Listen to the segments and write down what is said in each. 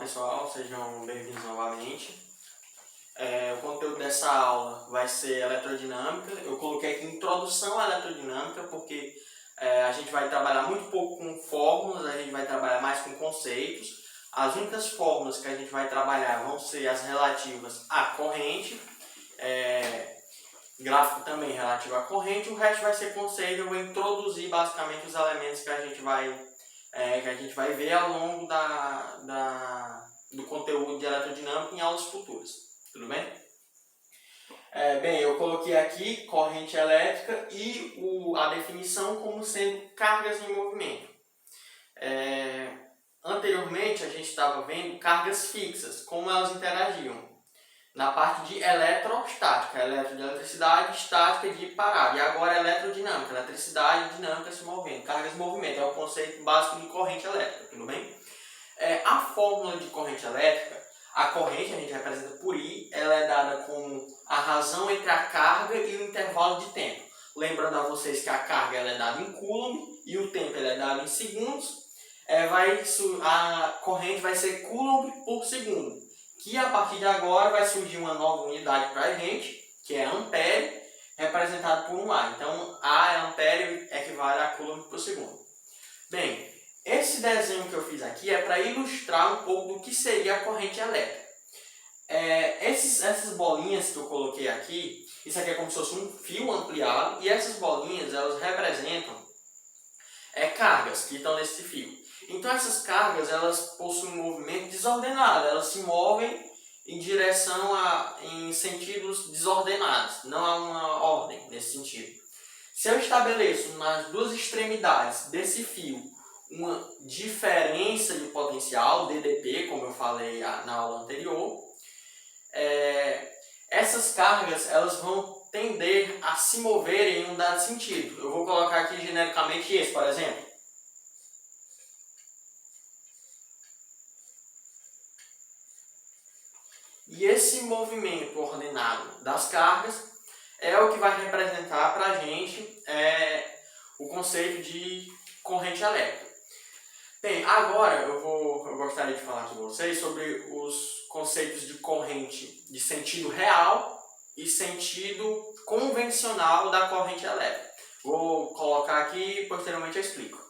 pessoal, sejam bem-vindos novamente. O conteúdo dessa aula vai ser eletrodinâmica. Eu coloquei aqui introdução à eletrodinâmica porque a gente vai trabalhar muito pouco com fórmulas, a gente vai trabalhar mais com conceitos. As únicas fórmulas que a gente vai trabalhar vão ser as relativas à corrente, gráfico também relativo à corrente, o resto vai ser conceito. Eu vou introduzir basicamente os elementos que a gente vai ver ao longo do conteúdo de eletrodinâmica em aulas futuras. Tudo bem? Bem, eu coloquei aqui corrente elétrica e a definição como sendo cargas em movimento. Anteriormente a gente estava vendo cargas fixas, como elas interagiam. Na parte de eletrostática, eletro de eletricidade, estática de parada. E agora eletrodinâmica, eletricidade, dinâmica se movendo, cargas em movimento, é o conceito básico de corrente elétrica, tudo bem? A fórmula de corrente elétrica, a corrente a gente representa por I, ela é dada como a razão entre a carga e o intervalo de tempo. Lembrando a vocês que a carga ela é dada em coulomb e o tempo ele é dado em segundos, a corrente vai ser coulomb por segundo. Que a partir de agora vai surgir uma nova unidade para a gente, que é ampere, representado por um A. Então, A é ampere, equivale a coulomb por segundo. Bem, esse desenho que eu fiz aqui é para ilustrar um pouco do que seria a corrente elétrica. Essas bolinhas que eu coloquei aqui, isso aqui é como se fosse um fio ampliado, e essas bolinhas elas representam cargas que estão nesse fio. Então essas cargas elas possuem um movimento desordenado, elas se movem em sentidos desordenados, não há uma ordem nesse sentido. Se eu estabeleço nas duas extremidades desse fio uma diferença de potencial, DDP, como eu falei na aula anterior, essas cargas elas vão tender a se mover em um dado sentido. Eu vou colocar aqui genericamente esse, por exemplo. E esse movimento ordenado das cargas é o que vai representar para a gente o conceito de corrente elétrica. Bem, agora eu gostaria de falar com vocês sobre os conceitos de corrente de sentido real e sentido convencional da corrente elétrica. Vou colocar aqui e posteriormente eu explico.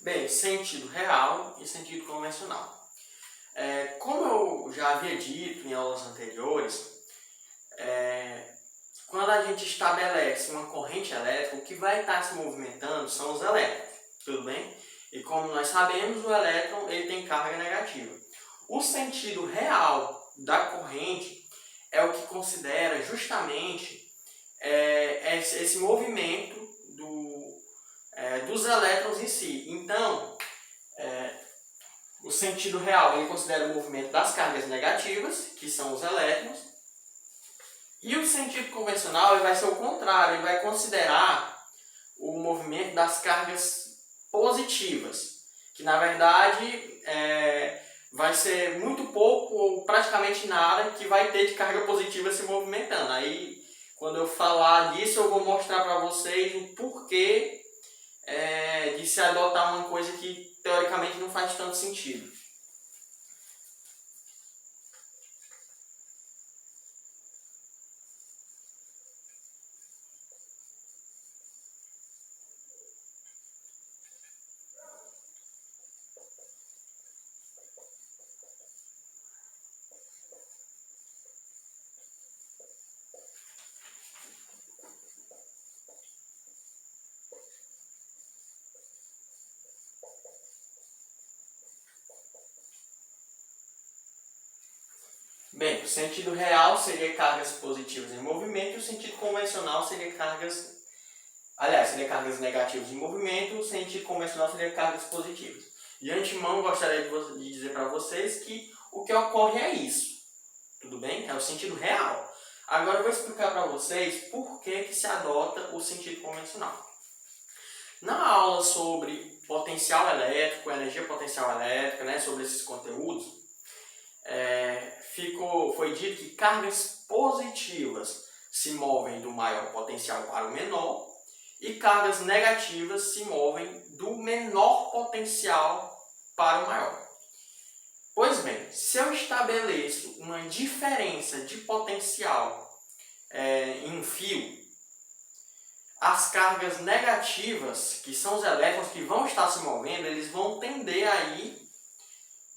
Bem, sentido real e sentido convencional. Como eu já havia dito em aulas anteriores, quando a gente estabelece uma corrente elétrica, o que vai estar se movimentando são os elétrons, tudo bem? E como nós sabemos, o elétron ele tem carga negativa. O sentido real da corrente é o que considera justamente esse movimento dos elétrons em si. Então, o sentido real ele considera o movimento das cargas negativas, que são os elétrons, e o sentido convencional ele vai ser o contrário, ele vai considerar o movimento das cargas positivas, que na verdade vai ser muito pouco ou praticamente nada que vai ter de carga positiva se movimentando. Aí, quando eu falar disso, eu vou mostrar para vocês o porquê de se adotar uma coisa que teoricamente não faz tanto sentido. o sentido real seria cargas positivas em movimento e o sentido convencional seria cargas... Aliás, seria cargas negativas em movimento, o sentido convencional seria cargas positivas. De antemão, gostaria de dizer para vocês que o que ocorre é isso. Tudo bem? É o sentido real. Agora eu vou explicar para vocês por que se adota o sentido convencional. Na aula sobre potencial elétrico, energia potencial elétrica, né, sobre esses conteúdos, foi dito que cargas positivas se movem do maior potencial para o menor e cargas negativas se movem do menor potencial para o maior. Pois bem, se eu estabeleço uma diferença de potencial em um fio, as cargas negativas, que são os elétrons que vão estar se movendo, eles vão tender a ir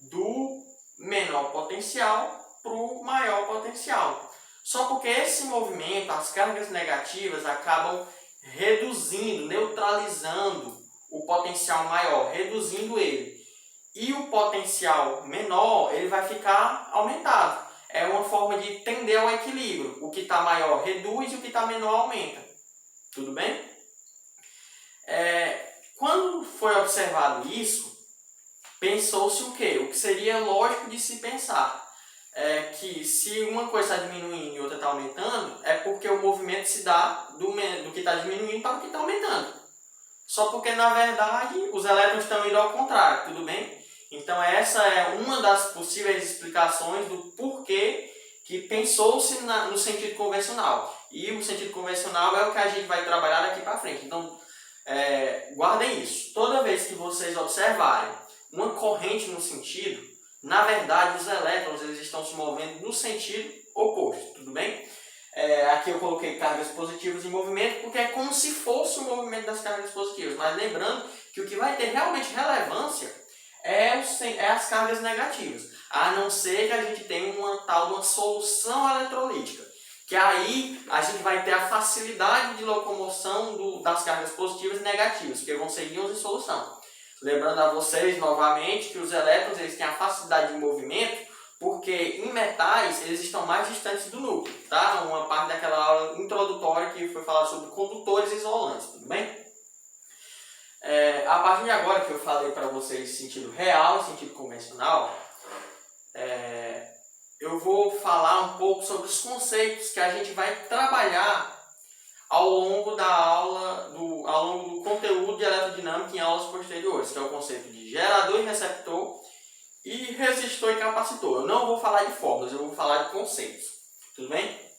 do menor potencial para o maior potencial. Só porque esse movimento, as cargas negativas, acabam reduzindo, neutralizando o potencial maior, reduzindo ele. E o potencial menor, ele vai ficar aumentado. É uma forma de tender ao equilíbrio. O que está maior reduz e o que está menor aumenta. Tudo bem? Quando foi observado isso, pensou-se o quê? O que seria lógico de se pensar. Que se uma coisa está diminuindo e outra está aumentando, é porque o movimento se dá do que está diminuindo para o que está aumentando. Só porque, na verdade, os elétrons estão indo ao contrário, tudo bem? Então essa é uma das possíveis explicações do porquê que pensou-se no sentido convencional. E o sentido convencional é o que a gente vai trabalhar daqui para frente. Então, guardem isso. Toda vez que vocês observarem uma corrente no sentido, na verdade os elétrons eles estão se movendo no sentido oposto, tudo bem? Aqui eu coloquei cargas positivas em movimento porque é como se fosse o movimento das cargas positivas. Mas lembrando que o que vai ter realmente relevância é as cargas negativas. A não ser que a gente tenha uma solução eletrolítica. Que aí a gente vai ter a facilidade de locomoção das cargas positivas e negativas, porque vão ser íons em solução. Lembrando a vocês novamente que os elétrons eles têm a facilidade de movimento porque em metais eles estão mais distantes do núcleo, tá? Uma parte daquela aula introdutória que foi falar sobre condutores isolantes, tudo bem? A partir de agora que eu falei para vocês sentido real e sentido convencional, eu vou falar um pouco sobre os conceitos que a gente vai trabalhar ao longo da aula, ao longo do conteúdo de eletrodinâmica em aulas posteriores, que é o conceito de gerador e receptor, e resistor e capacitor. Eu não vou falar de fórmulas, eu vou falar de conceitos. Tudo bem?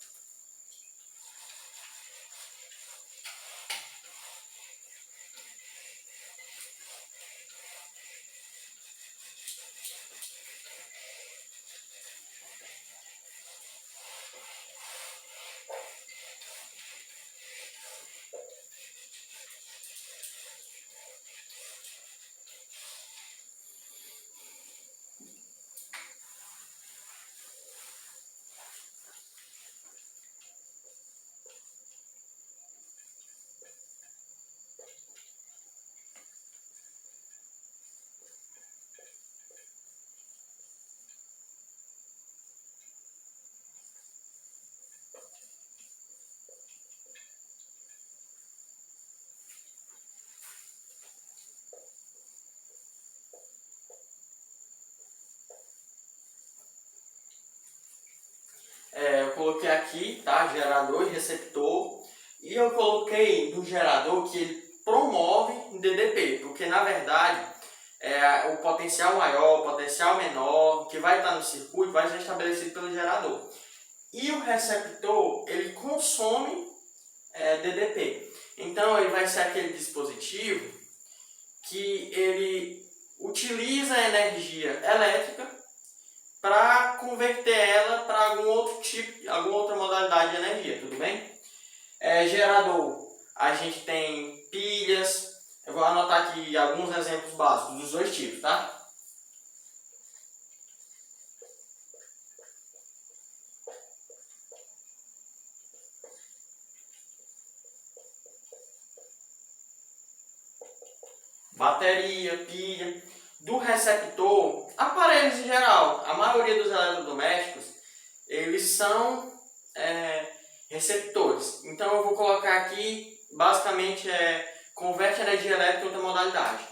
Eu coloquei aqui, tá? Gerador e receptor. E eu coloquei no gerador que ele promove um DDP, porque na verdade o potencial maior, o potencial menor, que vai estar no circuito, vai ser estabelecido pelo gerador. E o receptor, ele consome DDP. Então ele vai ser aquele dispositivo que ele utiliza a energia elétrica para converter ela para algum outro tipo, alguma outra modalidade de energia, tudo bem? Gerador, a gente tem pilhas, eu vou anotar aqui alguns exemplos básicos dos dois tipos, tá? Bateria, pilha. Do receptor, aparelhos em geral. A maioria dos eletrodomésticos, são receptores. Então eu vou colocar aqui, basicamente, converte energia elétrica em outra modalidade.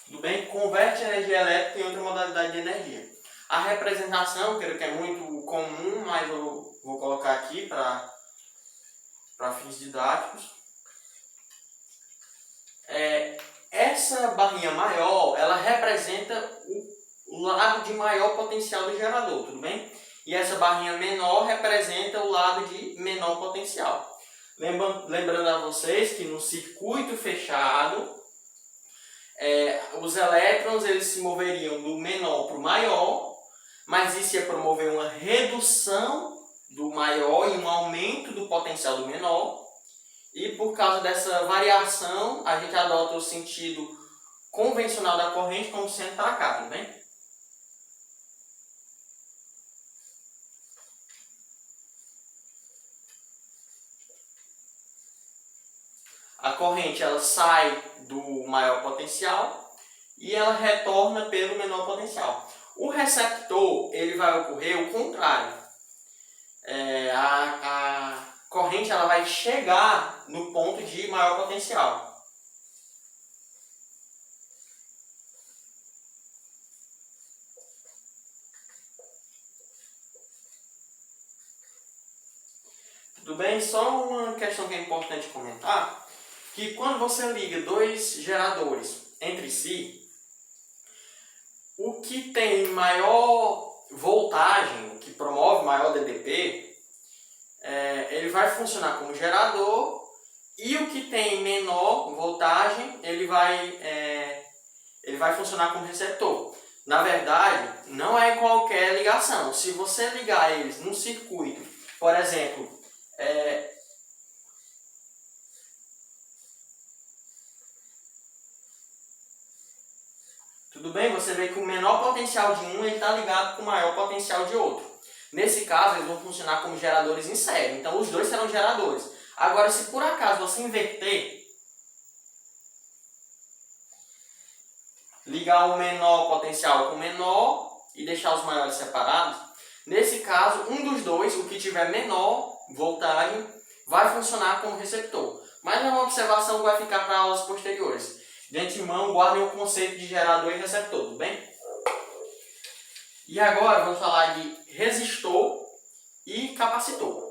Tudo bem? Converte energia elétrica em outra modalidade de energia. A representação, creio que é muito comum, mas eu vou colocar aqui para fins didáticos. Essa barrinha maior, ela representa o lado de maior potencial do gerador, tudo bem? E essa barrinha menor representa o lado de menor potencial. Lembrando a vocês que no circuito fechado, os elétrons eles se moveriam do menor para o maior, mas isso ia promover uma redução do maior e um aumento do potencial do menor. E por causa dessa variação, a gente adota o sentido convencional da corrente como sendo para cá, tudo bem? A corrente ela sai do maior potencial e ela retorna pelo menor potencial. O receptor ele vai ocorrer o contrário. A corrente ela vai chegar no ponto de maior potencial. Tudo bem? Só uma questão que é importante comentar, que quando você liga dois geradores entre si, o que tem maior voltagem, o que promove maior DDP, ele vai funcionar como gerador, e o que tem menor voltagem, ele vai funcionar como receptor. Na verdade, não é qualquer ligação. Se você ligar eles num circuito, por exemplo, tudo bem? Você vê que o menor potencial de um está ligado com o maior potencial de outro. Nesse caso, eles vão funcionar como geradores em série. Então, os dois serão geradores. Agora, se por acaso você inverter, ligar o menor potencial com o menor e deixar os maiores separados, nesse caso, um dos dois, o que tiver menor voltagem, vai funcionar como receptor. Mas é uma observação que vai ficar para aulas posteriores. De antemão, guardem o conceito de gerador e receptor, tudo bem? E agora vamos falar de resistor e capacitor.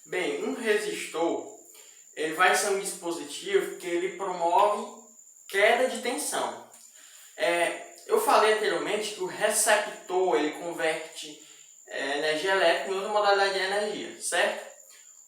Bem, um resistor ele vai ser um dispositivo que ele promove queda de tensão. Eu falei anteriormente que o receptor ele converte energia elétrica em outra modalidade de energia, certo?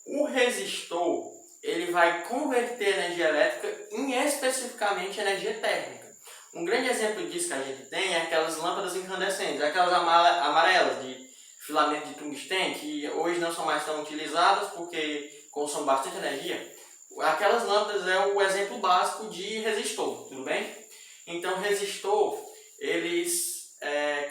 O resistor ele vai converter energia elétrica em especificamente energia térmica. Um grande exemplo disso que a gente tem é aquelas lâmpadas incandescentes, aquelas amarelas de filamento de tungstênio, que hoje não são mais tão utilizadas porque consomem bastante energia. Aquelas lâmpadas é o exemplo básico de resistor, tudo bem? Então, resistor, eles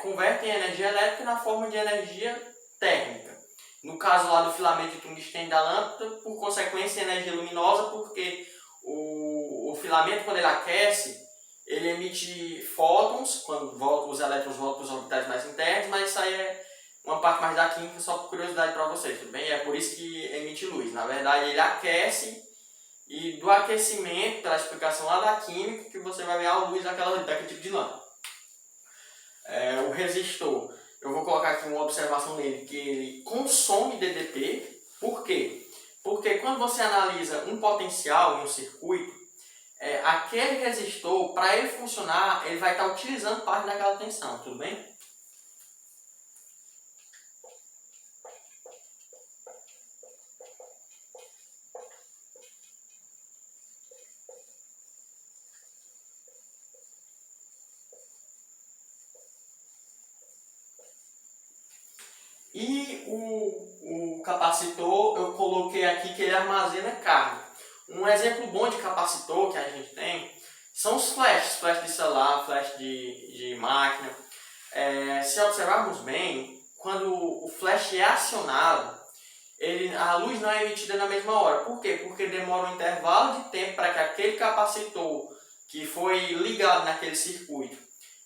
convertem energia elétrica na forma de energia térmica. No caso lá do filamento de tungstênio da lâmpada, por consequência, energia luminosa, porque o filamento, quando ele aquece, ele emite fótons, quando os elétrons voltam para os orbitais mais internos, mas isso aí é uma parte mais da química, só por curiosidade para vocês, tudo bem? É por isso que emite luz. Na verdade, ele aquece, e do aquecimento, pela explicação lá da química, que você vai ver a luz daquele tipo de lâmpada. O resistor, eu vou colocar aqui uma observação nele, que ele consome DDP. Por quê? Porque quando você analisa um potencial em um circuito, aquele resistor, para ele funcionar, ele vai estar utilizando parte daquela tensão, tudo bem? E o capacitor, eu coloquei aqui que ele armazena carga. Um exemplo bom de capacitor que a gente tem são os flashes de celular, flash de máquina. Se observarmos bem, quando o flash é acionado, a luz não é emitida na mesma hora. Por quê? Porque demora um intervalo de tempo para que aquele capacitor que foi ligado naquele circuito,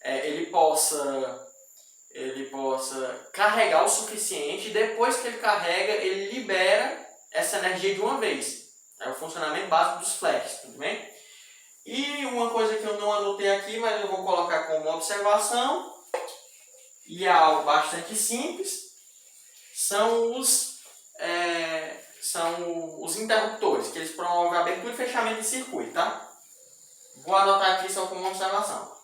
ele possa carregar o suficiente, e depois que ele carrega, ele libera essa energia de uma vez. É o funcionamento básico dos flashes, tudo bem? E uma coisa que eu não anotei aqui, mas eu vou colocar como observação, e é algo bastante simples, são os interruptores, que eles promovem a abertura e fechamento de circuito, tá? Vou anotar aqui só como observação.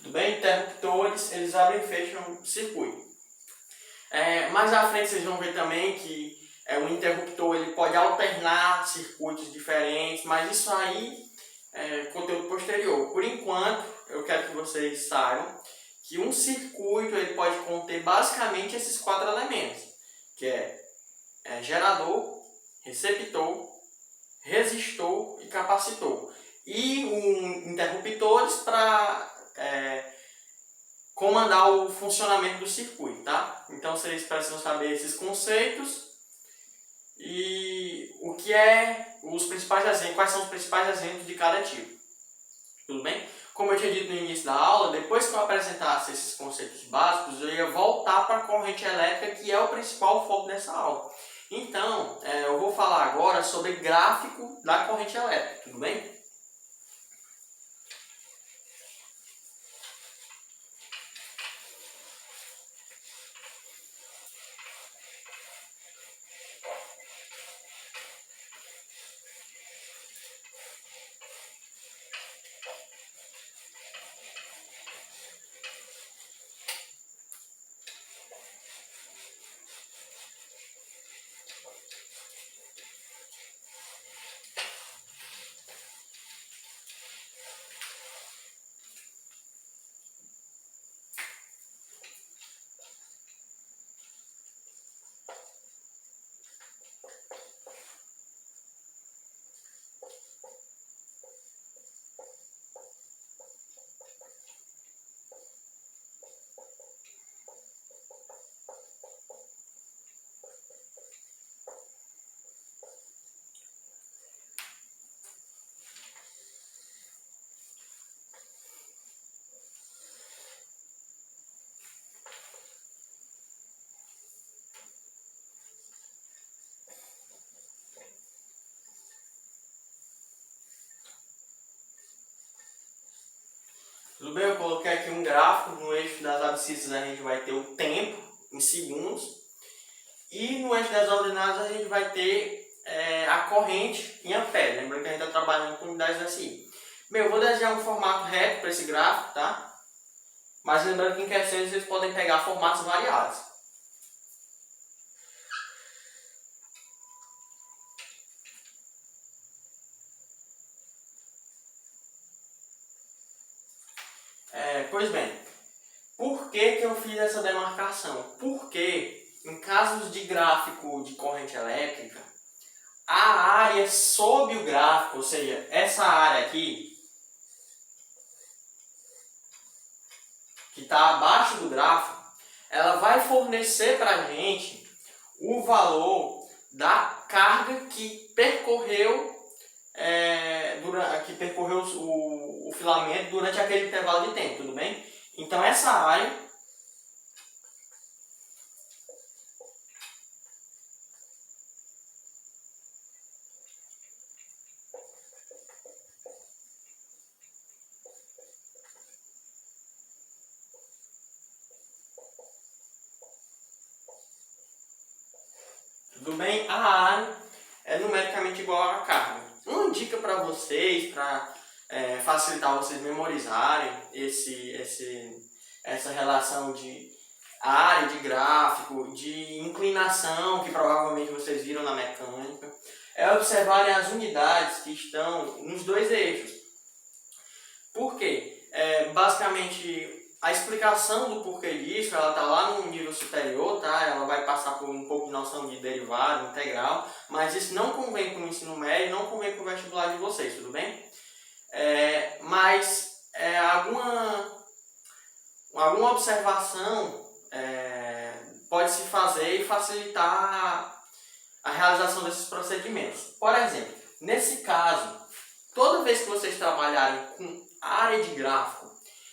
Tudo bem? Interruptores, eles abrem e fecham o circuito. Mais à frente vocês vão ver também que o interruptor ele pode alternar circuitos diferentes, mas isso aí é conteúdo posterior. Por enquanto, eu quero que vocês saibam que um circuito ele pode conter basicamente esses 4 elementos, que gerador, receptor, resistor e capacitor. E interruptores para comandar o funcionamento do circuito, tá? Então vocês precisam saber esses conceitos e o que os principais exemplos, quais são os principais exemplos de cada tipo. Tudo bem? Como eu tinha dito no início da aula, depois que eu apresentasse esses conceitos básicos, eu ia voltar para a corrente elétrica, que é o principal foco dessa aula. Então, eu vou falar agora sobre gráfico da corrente elétrica, tudo bem? Tudo bem? Eu coloquei aqui um gráfico. No eixo das abscissas a gente vai ter o tempo em segundos, e no eixo das ordenadas a gente vai ter a corrente em ampere. Lembrando que a gente está trabalhando com unidades SI. Bem, eu vou desenhar um formato reto para esse gráfico, tá? Mas lembrando que em questões vocês podem pegar formatos variados. Pois bem, Por que eu fiz essa demarcação? Porque em casos de gráfico de corrente elétrica, a área sob o gráfico, ou seja, essa área aqui, que está abaixo do gráfico, ela vai fornecer para a gente o valor da carga que percorreu, o filamento durante aquele intervalo de tempo, tudo bem? Então essa área tudo bem? A área é numericamente igual à carga. Uma dica para vocês, para facilitar vocês memorizarem essa relação de área de gráfico, de inclinação, que provavelmente vocês viram na mecânica, é observarem as unidades que estão nos dois eixos. Por quê? Basicamente, a explicação do porquê disso, ela está lá no nível superior, tá? Ela vai passar por um pouco de noção de derivada, integral, mas isso não convém com o ensino médio, não convém com o vestibular de vocês, tudo bem? Alguma observação pode se fazer e facilitar a realização desses procedimentos. Por exemplo, nesse caso, toda vez que vocês trabalharem com área de gráfico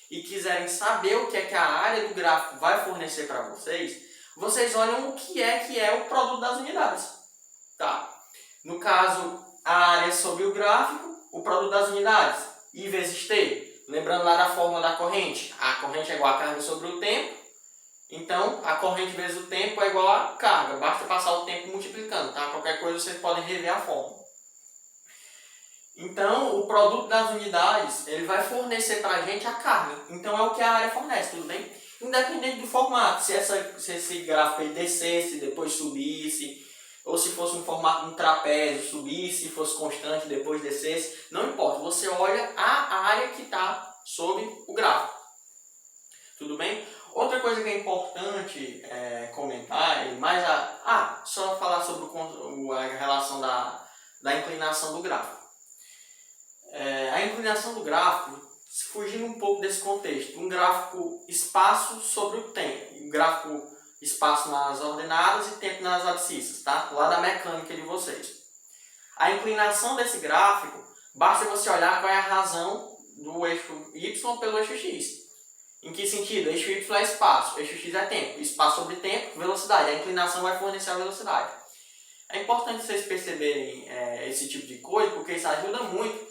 e quiserem saber o que é que a área do gráfico vai fornecer para vocês, vocês olham o que é o produto das unidades. Tá? No caso, a área sobre o gráfico, o produto das unidades, I vezes T. Lembrando lá da fórmula da corrente, a corrente é igual a carga sobre o tempo, então a corrente vezes o tempo é igual a carga, basta passar o tempo multiplicando, tá? Qualquer coisa vocês podem rever a fórmula. Então, o produto das unidades, ele vai fornecer para a gente a carga. Então, é o que a área fornece, tudo bem? Independente do formato, se esse gráfico aí descesse, depois subisse, ou se fosse um formato de um trapézio, subisse, fosse constante, depois descesse, não importa. Você olha a área que está sob o gráfico. Tudo bem? Outra coisa que é importante comentar, só falar sobre a relação da inclinação do gráfico. A inclinação do gráfico, fugindo um pouco desse contexto, um gráfico espaço sobre o tempo, um gráfico espaço nas ordenadas e tempo nas abscissas, tá? Lá da mecânica de vocês. A inclinação desse gráfico, basta você olhar qual é a razão do eixo Y pelo eixo X. Em que sentido? Eixo Y é espaço, eixo X é tempo. Espaço sobre tempo, velocidade. A inclinação vai fornecer a velocidade. É importante vocês perceberem esse tipo de coisa, porque isso ajuda muito.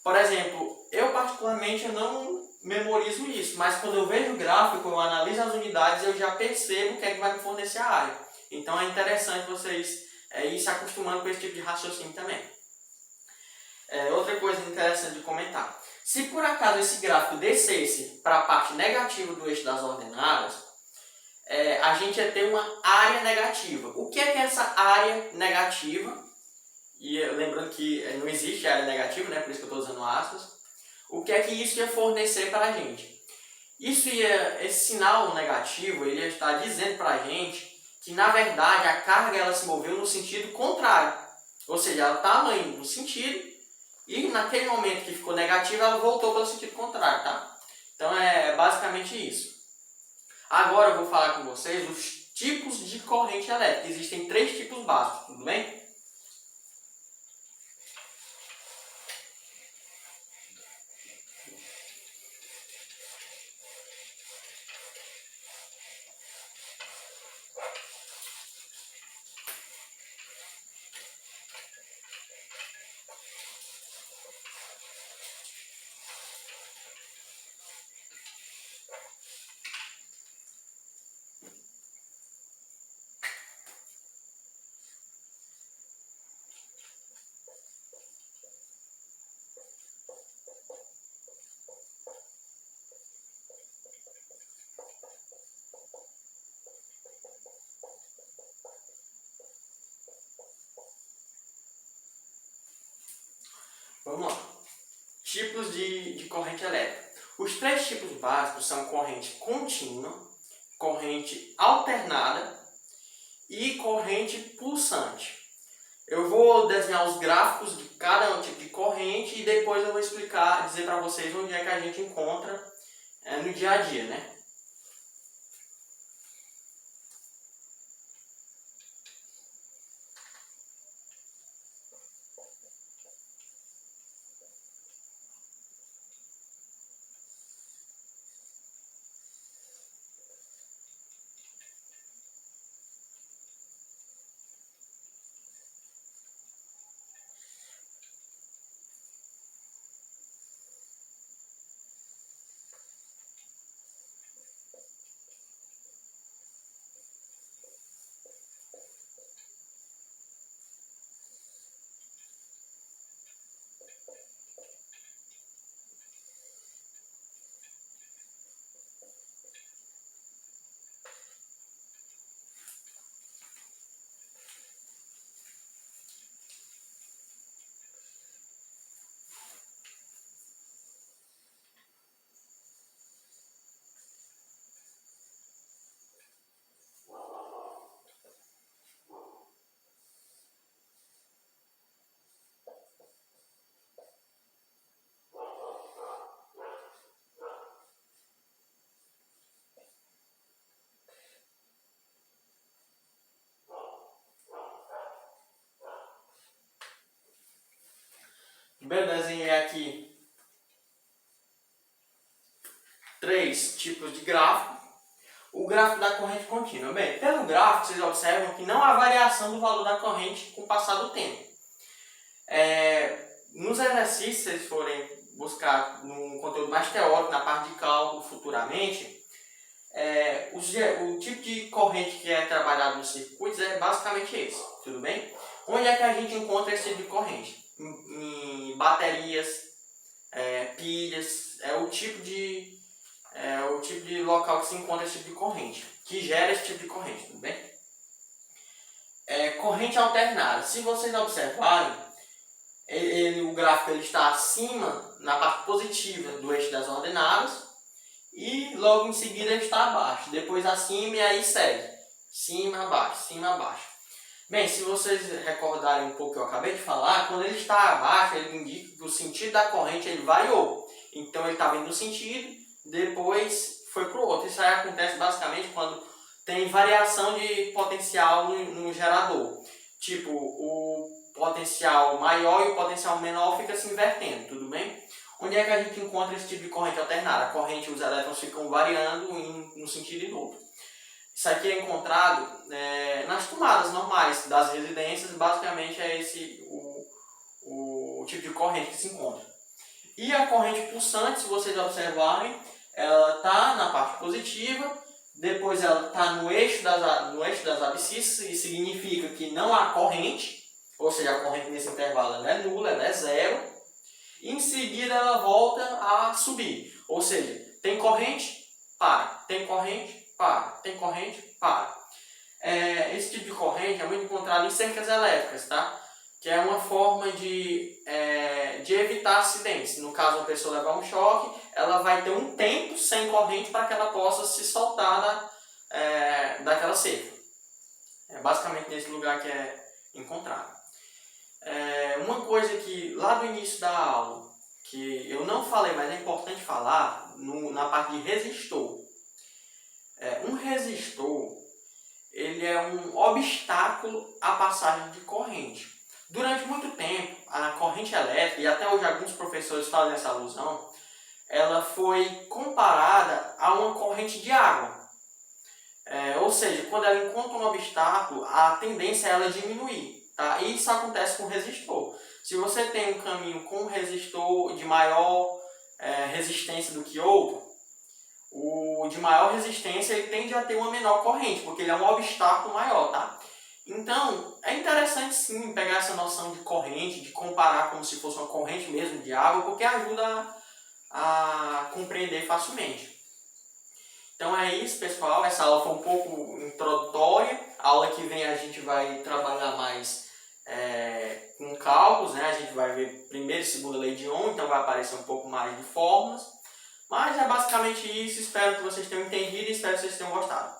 Por exemplo, eu particularmente eu não memorizo isso, mas quando eu vejo o gráfico, eu analiso as unidades, eu já percebo o que é que vai me fornecer a área. Então é interessante vocês ir se acostumando com esse tipo de raciocínio também. Outra coisa interessante de comentar. Se por acaso esse gráfico descesse para a parte negativa do eixo das ordenadas, a gente ia ter uma área negativa. O que é essa área negativa? E lembrando que não existe área negativa, né? Por isso que eu estou usando aspas. O que é que isso ia fornecer para a gente? Esse sinal negativo, ele ia estar dizendo para a gente que, na verdade, a carga ela se moveu no sentido contrário. Ou seja, ela estava indo no sentido e, naquele momento que ficou negativa, ela voltou pelo sentido contrário, tá? Então, é basicamente isso. Agora eu vou falar com vocês os tipos de corrente elétrica. Existem 3 tipos básicos, tudo bem? Vamos lá. Tipos de corrente elétrica. Os três tipos básicos são corrente contínua, corrente alternada e corrente pulsante. Eu vou desenhar os gráficos de cada tipo de corrente e depois eu vou explicar, dizer para vocês onde é que a gente encontra no dia a dia, né? Bem, desenhei aqui três tipos de gráfico. O gráfico da corrente contínua. Bem, pelo gráfico vocês observam que não há variação do valor da corrente com o passar do tempo. Nos exercícios, se vocês forem buscar um conteúdo mais teórico, na parte de cálculo futuramente, o tipo de corrente que é trabalhado nos circuitos é basicamente esse, tudo bem? Onde é que a gente encontra esse tipo de corrente? Em baterias, pilhas, é o tipo de local que se encontra esse tipo de corrente, que gera esse tipo de corrente, tudo bem? Corrente alternada. Se vocês observarem, o gráfico ele está acima, na parte positiva do eixo das ordenadas, e logo em seguida ele está abaixo, depois acima e aí segue, cima, abaixo. Bem, se vocês recordarem um pouco que eu acabei de falar, quando ele está abaixo, ele indica que o sentido da corrente ele variou. Então ele está vindo do sentido, depois foi para o outro. Isso aí acontece basicamente quando tem variação de potencial no gerador. Tipo, o potencial maior e o potencial menor fica se invertendo, tudo bem? Onde é que a gente encontra esse tipo de corrente alternada? A corrente, os elétrons ficam variando no sentido e no outro. Isso aqui é encontrado nas tomadas normais das residências, basicamente é esse o tipo de corrente que se encontra. E a corrente pulsante, se vocês observarem, ela está na parte positiva, depois ela está no eixo das abscissas, e significa que não há corrente, ou seja, a corrente nesse intervalo ela é nula, ela é zero, e em seguida ela volta a subir, ou seja, tem corrente, para, tem corrente, para, tem corrente, para. Esse tipo de corrente é muito encontrado em cercas elétricas, tá? Que é uma forma de evitar acidentes. No caso, a pessoa levar um choque, ela vai ter um tempo sem corrente para que ela possa se soltar daquela cerca. É basicamente nesse lugar que é encontrado. Uma coisa que lá do início da aula, que eu não falei, mas é importante falar, na parte de resistor. Um resistor, ele é um obstáculo à passagem de corrente. Durante muito tempo, a corrente elétrica, e até hoje alguns professores fazem essa alusão, ela foi comparada a uma corrente de água. Ou seja, quando ela encontra um obstáculo, a tendência é ela diminuir. Tá? E isso acontece com o resistor. Se você tem um caminho com um resistor de maior resistência do que outro, o de maior resistência ele tende a ter uma menor corrente, porque ele é um obstáculo maior, tá? Então, é interessante sim pegar essa noção de corrente, de comparar como se fosse uma corrente mesmo de água, porque ajuda a compreender facilmente. Então é isso, pessoal. Essa aula foi um pouco introdutória. A aula que vem a gente vai trabalhar mais com cálculos, né? A gente vai ver primeira e segunda lei de Ohm, então vai aparecer um pouco mais de fórmulas. Mas é basicamente isso, espero que vocês tenham entendido e espero que vocês tenham gostado.